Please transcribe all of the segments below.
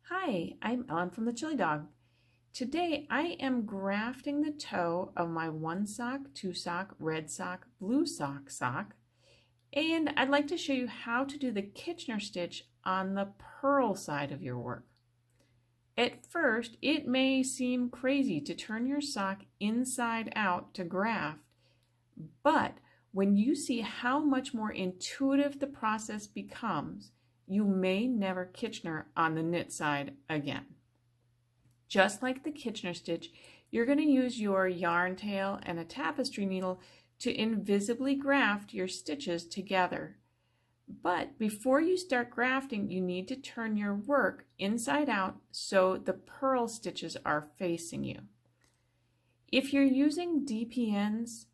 Hi, I'm Ellen from the Chili Dog. Today I am grafting the toe of my 1 sock, 2 sock, red sock, blue sock, and I'd like to show you how to do the Kitchener stitch on the purl side of your work. At first, it may seem crazy to turn your sock inside out to graft, but when you see how much more intuitive the process becomes, you may never Kitchener on the knit side again. Just like the Kitchener stitch, you're going to use your yarn tail and a tapestry needle to invisibly graft your stitches together. But before you start grafting, you need to turn your work inside out so the purl stitches are facing you. If you're using DPNs,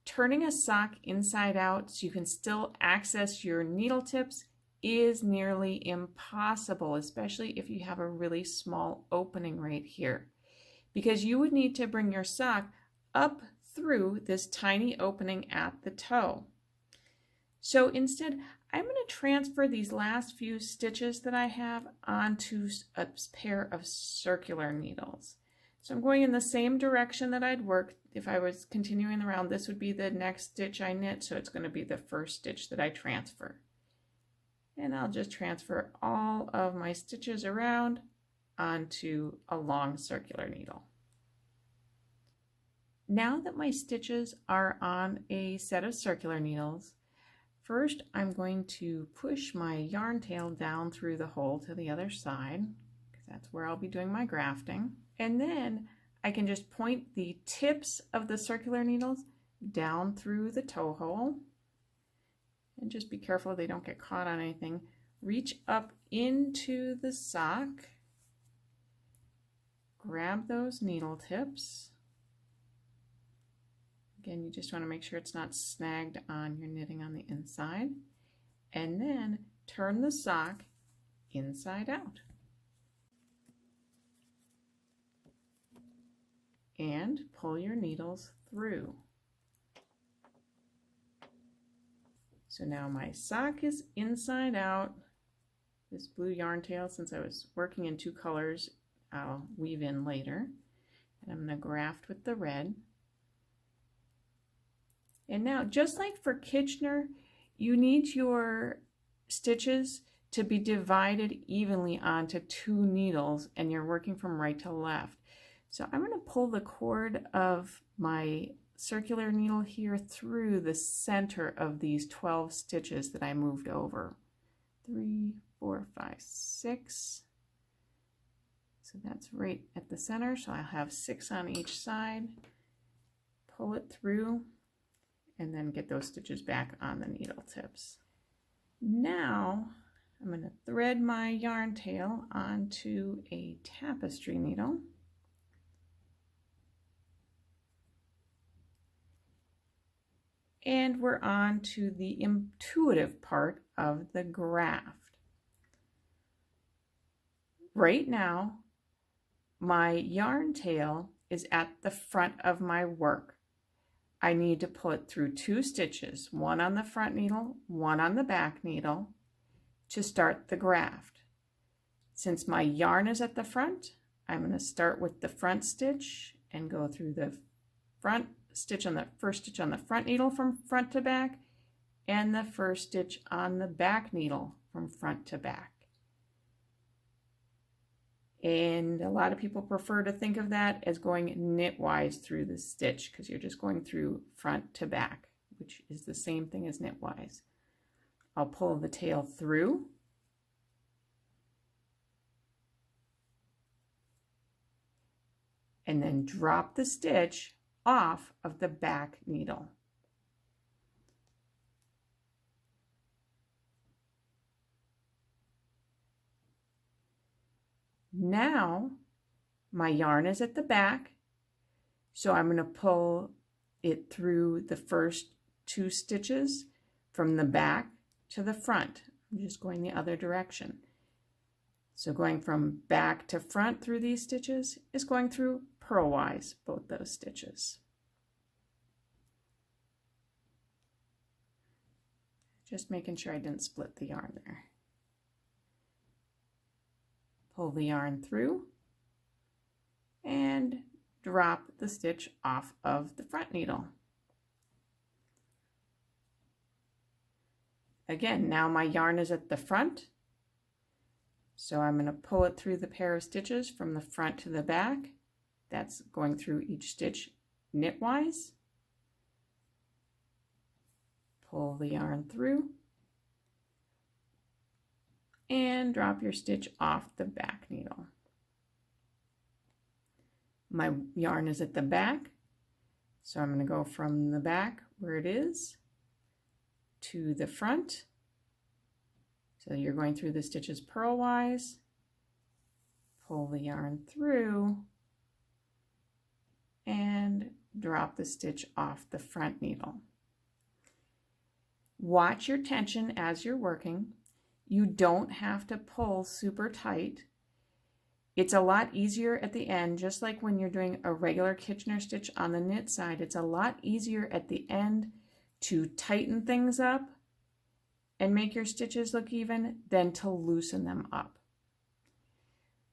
turning a sock inside out so you can still access your needle tips is nearly impossible, especially if you have a really small opening right here, because you would need to bring your sock up through this tiny opening at the toe. So instead, I'm going to transfer these last few stitches that I have onto a pair of circular needles. So I'm going in the same direction that I'd work if I was continuing around. This would be the next stitch I knit, so it's going to be the first stitch that I transfer. And I'll just transfer all of my stitches around onto a long circular needle. Now that my stitches are on a set of circular needles, first I'm going to push my yarn tail down through the hole to the other side, because that's where I'll be doing my grafting. And then I can just point the tips of the circular needles down through the toe hole. And just be careful they don't get caught on anything. Reach up into the sock, grab those needle tips. Again, you just want to make sure it's not snagged on your knitting on the inside. And then turn the sock inside out. And pull your needles through. So now my sock is inside out. This blue yarn tail, since I was working in 2 colors, I'll weave in later. And I'm going to graft with the red. And now, just like for Kitchener, you need your stitches to be divided evenly onto 2 needles, and you're working from right to left. So I'm going to pull the cord of my circular needle here through the center of these 12 stitches that I moved over. 3, 4, 5, 6. So that's right at the center. So I'll have 6 on each side. Pull it through and then get those stitches back on the needle tips. Now I'm going to thread my yarn tail onto a tapestry needle. And we're on to the intuitive part of the graft. Right now, my yarn tail is at the front of my work. I need to pull it through 2 stitches, 1 on the front needle, 1 on the back needle, to start the graft. Since my yarn is at the front, I'm going to start with the front stitch and go through the front stitch on the first stitch on the front needle from front to back, and the first stitch on the back needle from front to back. And a lot of people prefer to think of that as going knitwise through the stitch, because you're just going through front to back, which is the same thing as knitwise. I'll pull the tail through, and then drop the stitch off of the back needle. Now my yarn is at the back, so I'm going to pull it through the first 2 stitches from the back to the front. I'm just going the other direction. So going from back to front through these stitches is going through purlwise, both those stitches. Just making sure I didn't split the yarn there. pull the yarn through, and drop the stitch off of the front needle. Again, now my yarn is at the front, so I'm going to pull it through the pair of stitches from the front to the back. That's going through each stitch knitwise. Pull the yarn through and drop your stitch off the back needle. My yarn is at the back, so I'm going to go from the back where it is to the front. So you're going through the stitches purlwise, pull the yarn through, and drop the stitch off the front needle. Watch your tension as you're working. You don't have to pull super tight. It's a lot easier at the end, just like when you're doing a regular Kitchener stitch on the knit side. It's a lot easier at the end to tighten things up and make your stitches look even than to loosen them up.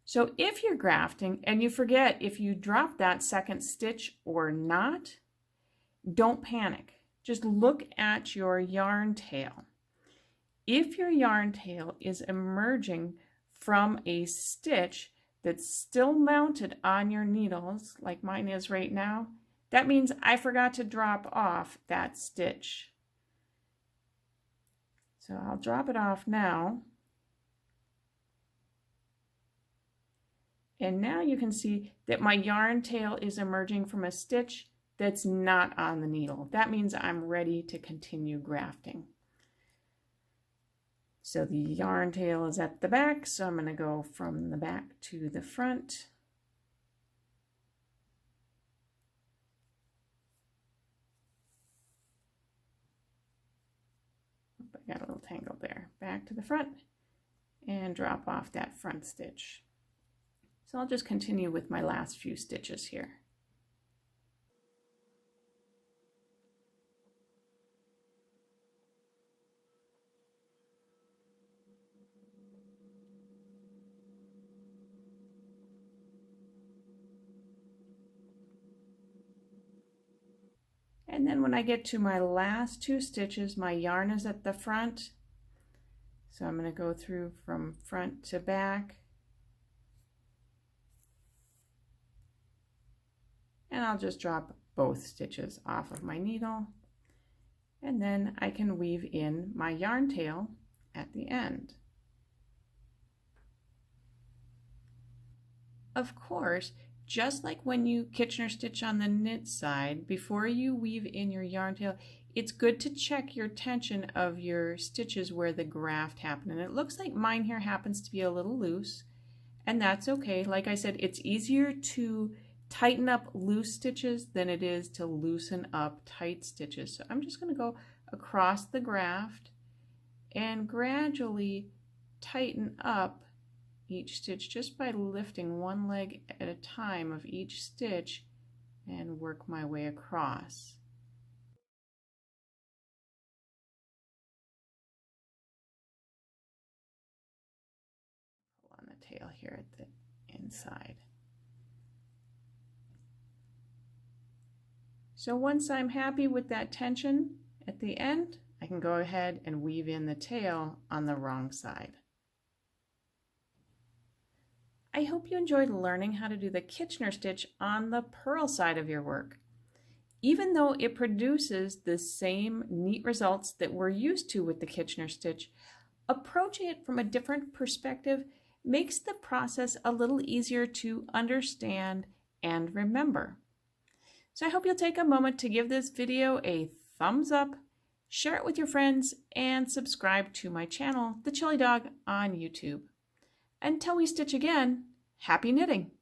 So if you're grafting and you forget if you drop that second stitch or not, don't panic. Just look at your yarn tail. If your yarn tail is emerging from a stitch that's still mounted on your needles, like mine is right now, that means I forgot to drop off that stitch. So I'll drop it off now. And now you can see that my yarn tail is emerging from a stitch that's not on the needle. That means I'm ready to continue grafting. So the yarn tail is at the back, so I'm going to go from the back to the front. I got a little tangle there. Back to the front and drop off that front stitch. So I'll just continue with my last few stitches here. And then when I get to my last two stitches, my yarn is at the front. So I'm going to go through from front to back. And I'll just drop both stitches off of my needle. And then I can weave in my yarn tail at the end. Of course, just like when you Kitchener stitch on the knit side, before you weave in your yarn tail, it's good to check your tension of your stitches where the graft happened. And it looks like mine here happens to be a little loose, and that's okay. Like I said, it's easier to tighten up loose stitches than it is to loosen up tight stitches. So I'm just going to go across the graft and gradually tighten up each stitch just by lifting one leg at a time of each stitch and work my way across. Pull on the tail here at the inside. So once I'm happy with that tension at the end, I can go ahead and weave in the tail on the wrong side. I hope you enjoyed learning how to do the Kitchener stitch on the purl side of your work. Even though it produces the same neat results that we're used to with the Kitchener stitch, approaching it from a different perspective makes the process a little easier to understand and remember. So I hope you'll take a moment to give this video a thumbs up, share it with your friends, and subscribe to my channel, The Chilly Dog, on YouTube. Until we stitch again, happy knitting!